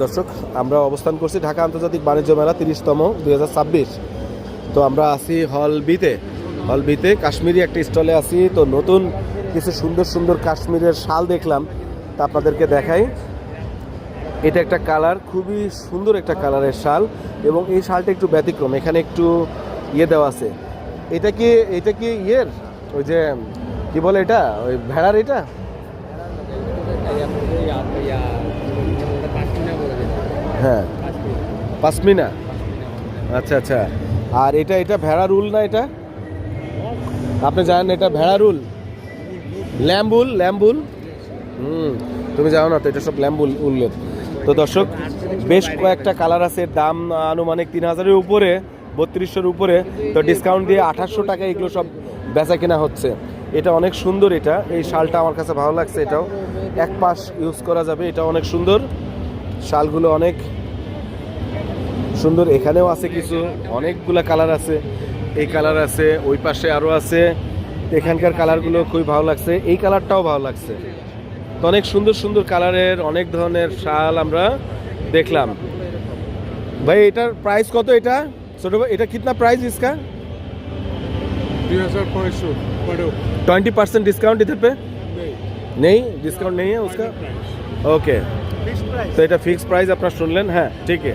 দর্শক আমরা অবস্থান করছি ঢাকা আন্তর্জাতিক বাণিজ্য মেলা 30তম 2026। তো আমরা আছি হল বিতে কাশ্মীরি একটা স্টলে আছি। তো নতুন কিছু সুন্দর সুন্দর কাশ্মীরের শাল দেখলাম, তা আপনাদেরকে দেখাই। এটা একটা কালার, খুবই সুন্দর একটা কালারের শাল, এবং এই শালটা একটু ব্যতিক্রম, এখানে একটু ইয়ে দেওয়া আছে। এটা কি ইয়ের ওই যে কি বলে এটা, ওই ভেড়ার এটা, হ্যাঁ পাশমিনা। আচ্ছা আচ্ছা। আর এটা ভেড়া রুল না, এটা আপনি জানেন এটা ভেড়া রুল, ল্যাম্বুল। তুমি জানো না তো, এটা সব ল্যাম্বুল উল্লেখ। তো দর্শক বেশ কয়েকটা কালার আছে, দাম আনুমানিক 3000-এর উপরে, 3200-এর উপরে। তো ডিসকাউন্ট দিয়ে 2800 টাকা এগুলো সব বেচা কেনা হচ্ছে। এটা অনেক সুন্দর, এই শালটা আমার কাছে ভালো লাগছে। এটাও এক পাশ ইউজ করা যাবে, এটা অনেক সুন্দর, শালগুলো অনেক সুন্দর। এখানেও আছে কিছু, অনেকগুলা কালার আছে, এই কালার আছে, ওই পাশে আরও আছে। এখানকার কালারগুলো খুবই ভালো লাগছে, এই কালারটাও ভালো লাগছে। তো অনেক সুন্দর সুন্দর কালারের অনেক ধরনের শাল আমরা দেখলাম। ভাই এটার প্রাইস কত? এটা ছোট ভাই, এটা কিतना प्राइस इसका? 2500। 20% डिस्काउंट इधर पे नहीं, डिस्काउंट नहीं है उसका। ओके, तो এটা ফিক্সড প্রাইস আপনারা শুনলেন। হ্যাঁ ঠিক আছে।